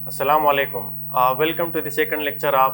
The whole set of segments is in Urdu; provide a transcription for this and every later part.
Assalamu alaikum. Welcome to the second lecture of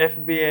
FBA,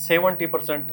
70%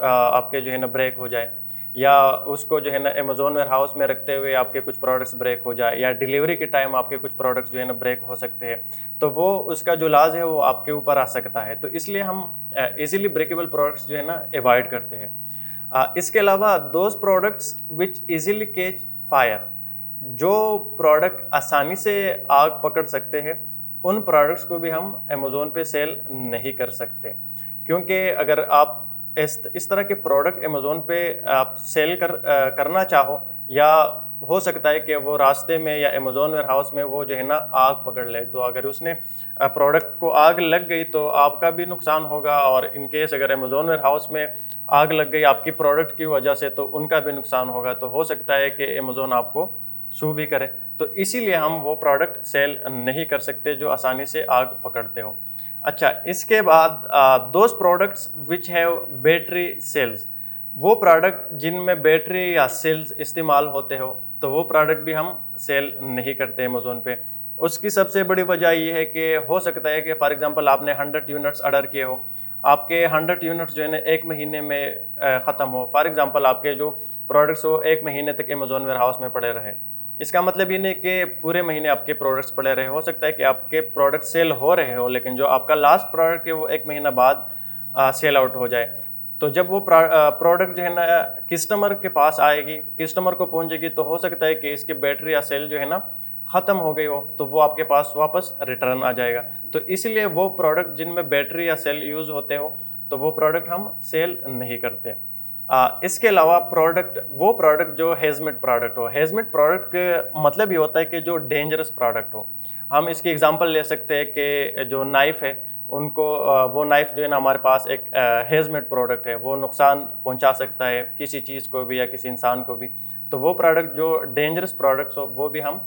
آپ کے جو ہے نا بریک ہو جائے، یا اس کو جو ہے نا امیزون ویئر ہاؤس میں رکھتے ہوئے آپ کے کچھ پروڈکٹس بریک ہو جائے، یا ڈیلیوری کے ٹائم آپ کے کچھ پروڈکٹس جو ہے نا بریک ہو سکتے ہیں، تو وہ اس کا جو لاز ہے وہ آپ کے اوپر آ سکتا ہے. تو اس لیے ہم ایزیلی بریکیبل پروڈکٹس جو ہے نا ایوائڈ کرتے ہیں. اس کے علاوہ those products which easily catch fire, جو پروڈکٹ آسانی سے آگ پکڑ سکتے ہیں ان پروڈکٹس کو بھی ہم امیزون پہ سیل نہیں کر سکتے. کیونکہ اگر آپ اس طرح کے پروڈکٹ امیزون پہ آپ سیل کرنا چاہو، یا ہو سکتا ہے کہ وہ راستے میں یا امیزون ویئر ہاؤس میں وہ جو ہے نا آگ پکڑ لے، تو اگر اس نے پروڈکٹ کو آگ لگ گئی تو آپ کا بھی نقصان ہوگا، اور ان کیس اگر امیزون ویئر ہاؤس میں آگ لگ گئی آپ کی پروڈکٹ کی وجہ سے تو ان کا بھی نقصان ہوگا. تو ہو سکتا ہے کہ امیزون آپ کو سو بھی کرے. تو اسی لیے ہم وہ پروڈکٹ سیل نہیں کر سکتے جو آسانی سے آگ پکڑتے ہو. اچھا، اس کے بعد those products which have battery cells, وہ پروڈکٹ جن میں بیٹری یا سیلز استعمال ہوتے ہو تو وہ پروڈکٹ بھی ہم سیل نہیں کرتے امیزون پہ. اس کی سب سے بڑی وجہ یہ ہے کہ ہو سکتا ہے کہ فار ایگزامپل آپ نے 100 یونٹس آرڈر کیے ہو، آپ کے 100 یونٹس جو ہے نا ایک مہینے میں ختم ہو. فار ایگزامپل آپ کے جو پروڈکٹس ہو ایک مہینے تک امیزون ویئر ہاؤس میں پڑے رہے. اس کا مطلب یہ نہیں کہ پورے مہینے آپ کے پروڈکٹس پڑے رہے، ہو سکتا ہے کہ آپ کے پروڈکٹ سیل ہو رہے ہو لیکن جو آپ کا لاسٹ پروڈکٹ ہے وہ ایک مہینہ بعد سیل آؤٹ ہو جائے. تو جب وہ پروڈکٹ جو ہے نا کسٹمر کے پاس آئے گی، کسٹمر کو پہنچے گی، تو ہو سکتا ہے کہ اس کی بیٹری یا سیل جو ہے نا ختم ہو گئی ہو، تو وہ آپ کے پاس واپس ریٹرن آ جائے گا. تو اس لیے وہ پروڈکٹ جن میں بیٹری یا سیل یوز ہوتے ہو تو وہ پروڈکٹ ہم سیل نہیں کرتے. اس کے علاوہ وہ پروڈکٹ جو ہیزمٹ پروڈکٹ ہو، ہیزمٹ پروڈکٹ کا مطلب یہ ہوتا ہے کہ جو ڈینجرس پروڈکٹ ہو. ہم اس کی ایگزامپل لے سکتے ہیں کہ جو نائف ہے ان کو وہ نائف جو ہے نا ہمارے پاس ایک ہیزمٹ پروڈکٹ ہے، وہ نقصان پہنچا سکتا ہے کسی چیز کو بھی یا کسی انسان کو بھی. تو وہ پروڈکٹ جو ڈینجرس پروڈکٹس ہو وہ بھی ہم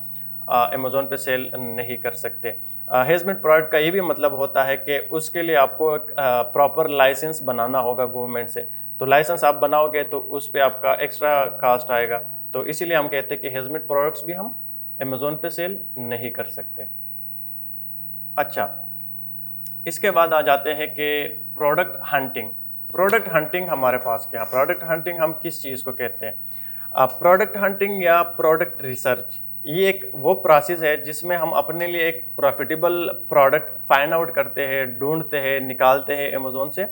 امیزون پہ سیل نہیں کر سکتے. ہیزمٹ پروڈکٹ کا یہ بھی مطلب ہوتا ہے کہ اس کے لیے آپ کو ایک پراپر لائسنس بنانا ہوگا گورنمنٹ سے. تو لائسنس آپ بناؤ گے تو اس پہ آپ کا ایکسٹرا کاسٹ آئے گا. تو اسی لیے ہم کہتے ہیں کہ ہیزمٹ پروڈکٹس بھی ہم امیزون پہ سیل نہیں کر سکتے. اچھا، اس کے بعد آ جاتے ہیں کہ پروڈکٹ ہنٹنگ. پروڈکٹ ہنٹنگ ہمارے پاس کیا؟ پروڈکٹ ہنٹنگ ہم کس چیز کو کہتے ہیں؟ پروڈکٹ ہنٹنگ یا پروڈکٹ ریسرچ یہ ایک وہ پروسیس ہے جس میں ہم اپنے لیے ایک پروفیٹیبل پروڈکٹ فائنڈ آؤٹ کرتے ہیں، ڈھونڈتے ہیں، نکالتے ہیں امیزون سے،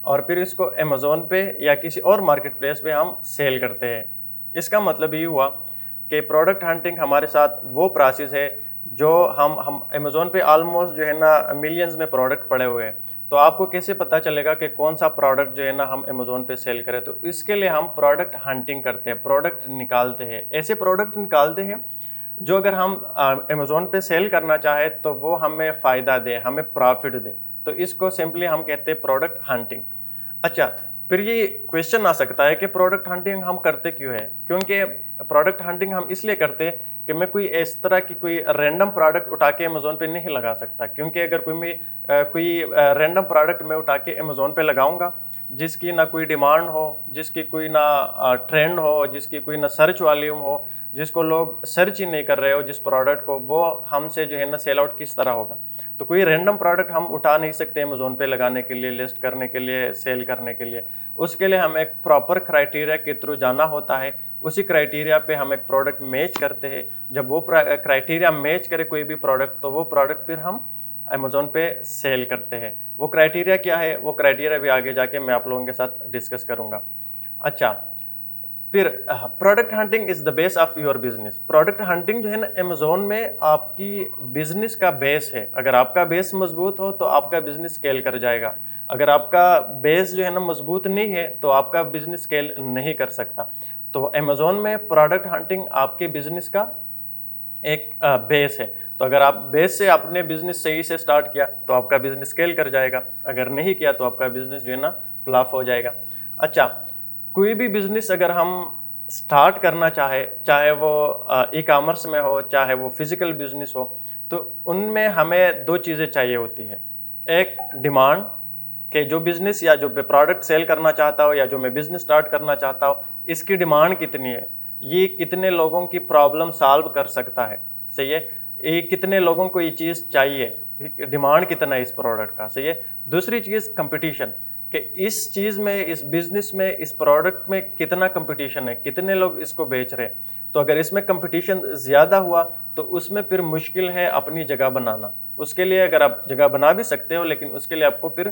اور پھر اس کو امیزون پہ یا کسی اور مارکیٹ پلیس پہ ہم سیل کرتے ہیں. اس کا مطلب یہ ہوا کہ پروڈکٹ ہنٹنگ ہمارے ساتھ وہ پروسیس ہے جو ہم امیزون پہ آلموسٹ جو ہے نا ملینز میں پروڈکٹ پڑے ہوئے ہیں. تو آپ کو کیسے پتہ چلے گا کہ کون سا پروڈکٹ جو ہے نا ہم امیزون پہ سیل کریں؟ تو اس کے لیے ہم پروڈکٹ ہنٹنگ کرتے ہیں، پروڈکٹ نکالتے ہیں. ایسے پروڈکٹ نکالتے ہیں جو اگر ہم امیزون پہ سیل کرنا چاہے تو وہ ہمیں فائدہ دے، ہمیں پروفٹ دے. تو اس کو سمپلی ہم کہتے ہیں پروڈکٹ ہنٹنگ. اچھا، پھر یہ کویشچن آ سکتا ہے کہ پروڈکٹ ہنٹنگ ہم کرتے کیوں ہے؟ کیونکہ پروڈکٹ ہنٹنگ ہم اس لیے کرتے ہیں کہ میں کوئی اس طرح کی کوئی رینڈم پروڈکٹ اٹھا کے امیزون پہ نہیں لگا سکتا. کیونکہ اگر کوئی رینڈم پروڈکٹ میں اٹھا کے امیزون پہ لگاؤں گا جس کی نہ کوئی ڈیمانڈ ہو، جس کی کوئی نہ ٹرینڈ ہو، جس کی کوئی نہ سرچ والیوم ہو، جس کو لوگ سرچ ہی نہیں کر رہے ہو جس پروڈکٹ کو، وہ ہم سے جو ہے نا سیل آؤٹ کس طرح ہوگا؟ تو کوئی رینڈم پروڈکٹ ہم اٹھا نہیں سکتے امیزون پہ لگانے کے لیے، لسٹ کرنے کے لیے، سیل کرنے کے لیے. اس کے لیے ہم ایک پراپر کرائٹیریا کے تھرو جانا ہوتا ہے. اسی کرائٹیریا پہ ہم ایک پروڈکٹ میچ کرتے ہیں. جب وہ کرائٹیریا میچ کرے کوئی بھی پروڈکٹ تو وہ پروڈکٹ پھر ہم امیزون پہ سیل کرتے ہیں. وہ کرائٹیریا کیا ہے؟ وہ کرائٹیریا بھی آگے جا کے میں آپ لوگوں کے ساتھ ڈسکس کروں گا. اچھا، پھر product hunting is the base of your business. Product hunting جو ہے نا امیزون میں آپ کی بزنس کا بیس ہے. اگر آپ کا بیس مضبوط ہو تو آپ کا بزنس اسکیل کر جائے گا. اگر آپ کا بیس جو ہے نا مضبوط نہیں ہے تو آپ کا بزنس اسکیل نہیں کر سکتا. تو امیزون میں پروڈکٹ ہنٹنگ آپ کے بزنس کا ایک بیس ہے. تو اگر آپ بیس سے اپنے بزنس صحیح سے سٹارٹ کیا تو آپ کا بزنس اسکیل کر جائے گا. اگر نہیں کیا تو آپ کا بزنس جو ہے نا فلاپ ہو جائے گا. اچھا، کوئی بھی بزنس اگر ہم سٹارٹ کرنا چاہے وہ ای کامرس میں ہو، چاہے وہ فزیکل بزنس ہو، تو ان میں ہمیں دو چیزیں چاہیے ہوتی ہے. ایک ڈیمانڈ، کہ جو بزنس یا جو پروڈکٹ سیل کرنا چاہتا ہو یا جو میں بزنس سٹارٹ کرنا چاہتا ہوں اس کی ڈیمانڈ کتنی ہے، یہ کتنے لوگوں کی پرابلم سالو کر سکتا ہے. صحیح ہے، یہ کتنے لوگوں کو یہ چیز چاہیے، ڈیمانڈ کتنا ہے اس پروڈکٹ کا. صحیح ہے. دوسری چیز کمپٹیشن، کہ اس چیز میں, اس بزنس میں, اس پروڈکٹ میں کتنا کمپٹیشن ہے, کتنے لوگ اس کو بیچ رہے ہیں. تو اگر اس میں کمپٹیشن زیادہ ہوا تو اس میں پھر مشکل ہے اپنی جگہ بنانا. اس کے لیے اگر آپ جگہ بنا بھی سکتے ہو, لیکن اس کے لیے آپ کو پھر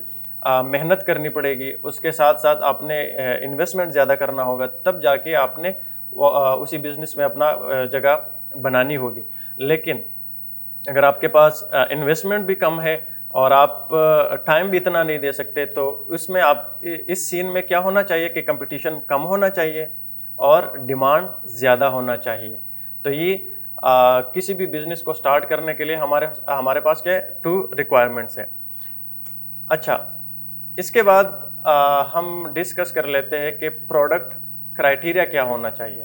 محنت کرنی پڑے گی, اس کے ساتھ ساتھ آپ نے انویسٹمنٹ زیادہ کرنا ہوگا, تب جا کے آپ نے اسی بزنس میں اپنا جگہ بنانی ہوگی. لیکن اگر آپ کے پاس انویسٹمنٹ بھی کم ہے اور آپ ٹائم بھی اتنا نہیں دے سکتے, تو اس میں آپ اس سین میں کیا ہونا چاہیے کہ کمپٹیشن کم ہونا چاہیے اور ڈیمانڈ زیادہ ہونا چاہیے. تو یہ کسی بھی بزنس کو سٹارٹ کرنے کے لیے ہمارے پاس کیا ہے, 2 ریکوائرمنٹس ہیں. اچھا, اس کے بعد ہم ڈسکس کر لیتے ہیں کہ پروڈکٹ کرائٹیریا کیا ہونا چاہیے.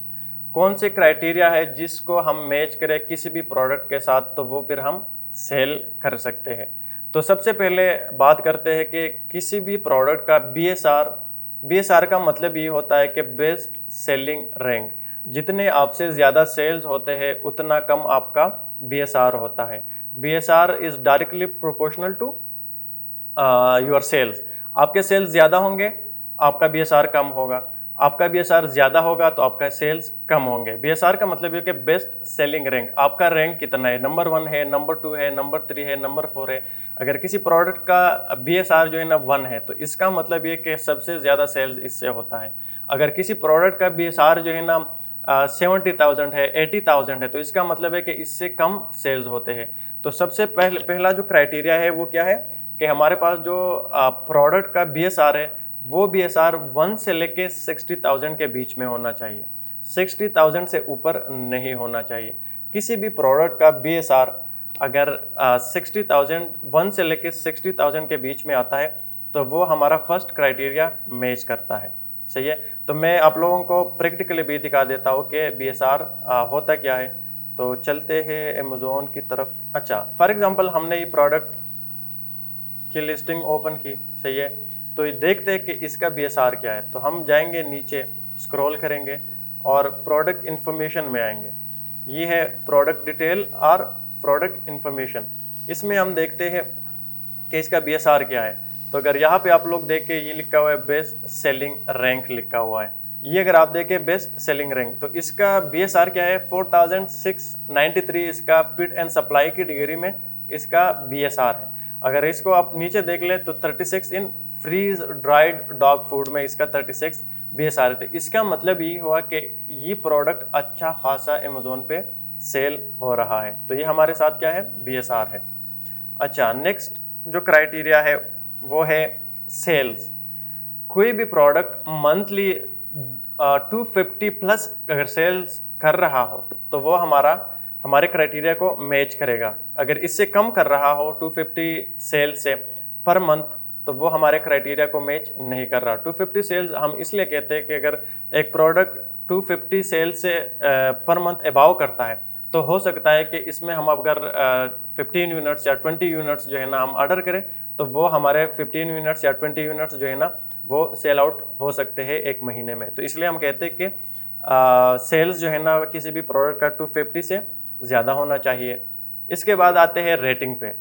کون سے کرائٹیریا ہے جس کو ہم میچ کریں کسی بھی پروڈکٹ کے ساتھ تو وہ پھر ہم سیل کر سکتے ہیں. تو سب سے پہلے بات کرتے ہیں کہ کسی بھی پروڈکٹ کا بی ایس آر کا مطلب یہ ہوتا ہے کہ بیسٹ سیلنگ رینک. جتنے آپ سے زیادہ سیلز ہوتے ہیں اتنا کم آپ کا بی ایس آر ہوتا ہے. B S R is directly proportional to your sales. آپ کے سیلز زیادہ ہوں گے, آپ کا بی ایس آر کم ہوگا. آپ کا بی ایس آر زیادہ ہوگا تو آپ کا سیلز کم ہوں گے. بی ایس آر کا مطلب یہ کہ بیسٹ سیلنگ رینک, آپ کا رینک کتنا ہے, نمبر 1 ہے, نمبر 2 ہے, نمبر 3 ہے, نمبر 4 ہے. اگر کسی پروڈکٹ کا بی ایس آر جو ہے نا 1 ہے تو اس کا مطلب یہ کہ سب سے زیادہ سیلز اس سے ہوتا ہے. اگر کسی پروڈکٹ کا بی ایس آر جو ہے نا 70,000 ہے, 80,000 ہے, تو اس کا مطلب ہے کہ اس سے کم سیلز ہوتے ہیں. تو سب سے پہلا جو کرائٹیریا ہے وہ کیا ہے کہ ہمارے پاس جو پروڈکٹ کا بی ایس آر ہے وہ بی ایس آر 1 سے لے کے 60,000 کے بیچ میں ہونا چاہیے. 60,000 سے اوپر نہیں ہونا چاہیے. کسی بھی پروڈکٹ کا بی ایس آر اگر 60,000 1 سے لے کے 60,000 کے بیچ میں آتا ہے تو وہ ہمارا فرسٹ کرائٹیریا میچ کرتا ہے. صحیح ہے. تو میں آپ لوگوں کو پریکٹیکلی بھی دکھا دیتا ہوں کہ بی ایس آر ہوتا کیا ہے. تو چلتے ہیں امیزون کی طرف. اچھا, فار ایگزامپل ہم نے یہ پروڈکٹ کی لسٹنگ اوپن کی. صحیح ہے. تو یہ دیکھتے ہیں کہ اس کا بی ایس آر کیا ہے. تو ہم جائیں گے نیچے, اسکرول کریں گے اور پروڈکٹ انفارمیشن میں آئیں گے. یہ ہے پروڈکٹ ڈیٹیل اور پروڈکٹ انفارمیشن. اس میں ہم دیکھتے ہیں کہ اس کا بی ایس آر کیا ہے. تو اگر یہاں پہ آپ لوگ دیکھ کے یہ لکھا ہوا ہے بیسٹ سیلنگ رینک لکھا ہوا ہے. یہ اگر آپ دیکھیں بیسٹ سیلنگ رینک تو اس کا بی ایس آر کیا ہے 4693. اس کا پٹ اینڈ سپلائی کی ڈگری میں اس کا بی ایس آر ہے. اگر اس کو آپ نیچے دیکھ لیں تو 36 ان فریز ڈرائیڈ ڈاگ فوڈ میں اس کا 36 بی ایس آر ہے. اس کا مطلب یہ ہوا کہ یہ پروڈکٹ اچھا خاصا امیزون پہ سیل ہو رہا ہے. تو یہ ہمارے ساتھ کیا ہے, بی ایس آر ہے. اچھا, نیکسٹ جو کرائٹیریا ہے وہ ہے سیلز. کوئی بھی پروڈکٹ منتھلی 250 پلس اگر سیلز کر رہا ہو تو وہ ہمارے کرائٹیریا کو میچ کرے گا. اگر اس سے کم کر رہا ہو 250 سیل سے پر منتھ تو وہ ہمارے کرائٹیریا کو میچ نہیں کر رہا. 250 سیلز ہم اس لیے کہتے ہیں کہ اگر ایک پروڈکٹ 250 سیل سے پر منتھ اباؤ کرتا ہے تو ہو سکتا ہے کہ اس میں ہم اگر 15 یونٹس یا 20 یونٹس جو ہے نا ہم آرڈر کریں تو وہ ہمارے 15 یونٹس یا 20 یونٹس جو ہے نا وہ سیل آؤٹ ہو سکتے ہیں ایک مہینے میں. تو اس لیے ہم کہتے ہیں کہ سیلز جو ہے نا کسی بھی پروڈکٹ کا 250 سے زیادہ ہونا چاہیے. اس کے بعد آتے ہیں ریٹنگ پہ.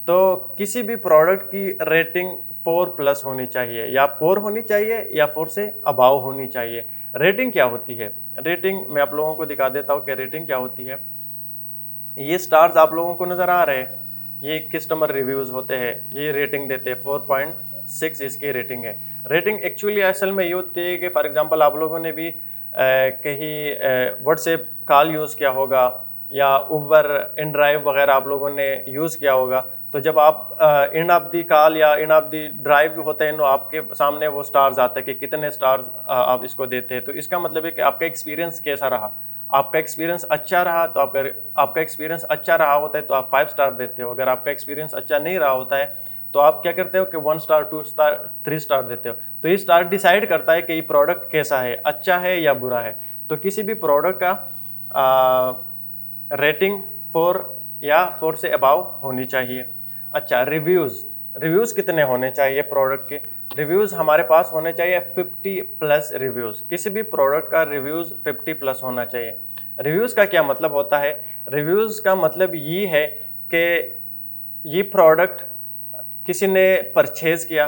تو کسی بھی پروڈکٹ کی ریٹنگ 4 پلس ہونی چاہیے, یا 4 ہونی چاہیے یا 4 سے اباؤ ہونی چاہیے. ریٹنگ کیا ہوتی ہے, ریٹنگ میں آپ لوگوں کو دکھا دیتا ہوں کہ ریٹنگ کیا ہوتی ہے. یہ سٹارز آپ لوگوں کو نظر آ رہے ہیں, یہ کسٹمر ریویوز ہوتے ہیں, یہ ریٹنگ دیتے ہیں 4.6 اس کی ریٹنگ ہے. ریٹنگ ایکچولی اصل میں یہ ہوتی ہے کہ فار ایگزامپل آپ لوگوں نے بھی کہیں واٹس ایپ کال یوز کیا ہوگا یا اوبر ان ڈرائیو وغیرہ آپ لوگوں نے یوز کیا ہوگا. تو جب آپ اینڈ آف دی کال یا اینڈ آف دی ڈرائیو ہوتے ہیں تو آپ کے سامنے وہ سٹارز آتے ہیں کہ کتنے سٹارز آپ اس کو دیتے ہیں. تو اس کا مطلب ہے کہ آپ کا ایکسپیرینس کیسا رہا. آپ کا ایکسپیرینس اچھا رہا تو آپ کا ایکسپیرینس اچھا رہا ہوتا ہے تو آپ 5 سٹار دیتے ہو. اگر آپ کا ایکسپیرینس اچھا نہیں رہا ہوتا ہے تو آپ کیا کرتے ہو کہ 1 سٹار 2 سٹار 3 سٹار دیتے ہو. تو یہ سٹار ڈیسائیڈ کرتا ہے کہ یہ پروڈکٹ کیسا ہے, اچھا ہے یا برا ہے. تو کسی بھی پروڈکٹ کا ریٹنگ 4 یا 4 سے اباؤ ہونی چاہیے. اچھا, ریویوز کتنے ہونے چاہیے پروڈکٹ کے. ریویوز ہمارے پاس ہونے چاہیے 50 پلس ریویوز. کسی بھی پروڈکٹ کا ریویوز 50 پلس ہونا چاہیے. ریویوز کا کیا مطلب ہوتا ہے, ریویوز کا مطلب یہ ہے کہ یہ پروڈکٹ کسی نے پرچیز کیا,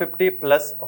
50+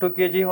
2 kg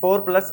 4+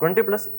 20+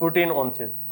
14 ounces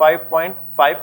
5.5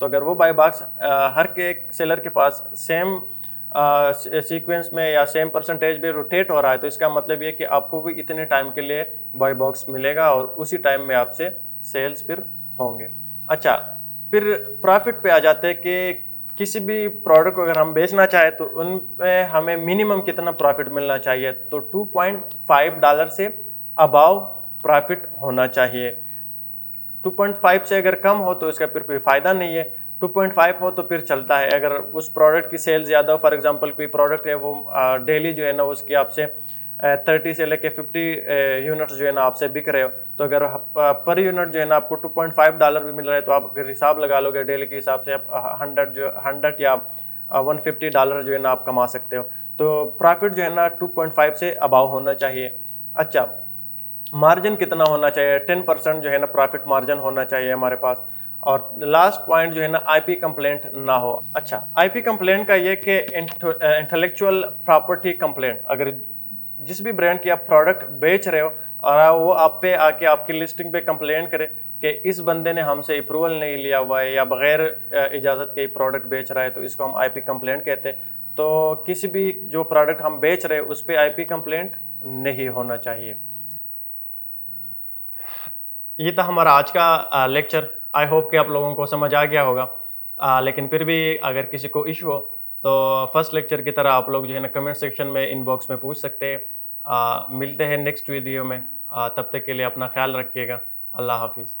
تو اگر وہ بائی باکس ہر ایک سیلر کے پاس سیم سیکوینس میں یا سیم پرسنٹیج پہ روٹیٹ ہو رہا ہے تو اس کا مطلب یہ کہ آپ کو بھی اتنے ٹائم کے لیے بائی باکس ملے گا اور اسی ٹائم میں آپ سے سیلز پھر ہوں گے. اچھا پھر پروفٹ پہ آ جاتے ہیں کہ کسی بھی پروڈکٹ کو اگر ہم بیچنا چاہیں تو ان میں ہمیں منیمم کتنا پروفٹ ملنا چاہیے. تو $2.5 سے اباؤ پروفٹ ہونا چاہیے. 2.5 سے اگر کم ہو تو اس کا پھر کوئی فائدہ نہیں ہے. 2.5 ہو تو پھر چلتا ہے. اگر اس پروڈکٹ کی سیل زیادہ ہو, فار ایگزامپل کوئی پروڈکٹ ہے وہ ڈیلی جو ہے نا اس کی آپ سے 30 سے لے کے 50 یونٹس جو ہے نا آپ سے بک رہے ہو, تو اگر پر یونٹ جو ہے نا آپ کو $2.5 بھی مل رہا ہے تو آپ اگر حساب لگا لو گے ڈیلی کے حساب سے آپ 100 یا $150 جو ہے نا آپ کما سکتے ہو. تو پروفٹ جو ہے نا 2.5 سے اباؤ ہونا چاہیے. اچھا مارجن کتنا ہونا چاہیے؟ 10% جو ہے نا پروفٹ مارجن ہونا چاہیے ہمارے پاس. اور لاسٹ پوائنٹ جو ہے نا آئی پی کمپلینٹ نہ ہو. اچھا آئی پی کمپلینٹ کا یہ کہ انٹلیکچوئل پراپرٹی کمپلینٹ, اگر جس بھی برانڈ کی آپ پروڈکٹ بیچ رہے ہو اور وہ آپ پہ آ کے آپ کی لسٹنگ پہ کمپلینٹ کرے کہ اس بندے نے ہم سے اپروول نہیں لیا ہوا ہے یا بغیر اجازت کے پروڈکٹ بیچ رہا ہے, تو اس کو ہم آئی پی کمپلینٹ کہتے ہیں. تو کسی بھی جو پروڈکٹ ہم بیچ رہے ہیں اس پہ آئی پی کمپلینٹ نہیں ہونا چاہیے. یہ تھا ہمارا آج کا لیکچر. آئی ہوپ کہ آپ لوگوں کو سمجھ آ گیا ہوگا, لیکن پھر بھی اگر کسی کو ایشو ہو تو فرسٹ لیکچر کی طرح آپ لوگ جو ہے نا کمنٹ سیکشن میں ان باکس میں پوچھ سکتے ہیں. ملتے ہیں نیکسٹ ویڈیو میں. تب تک کے لیے اپنا خیال رکھیے گا. اللہ حافظ.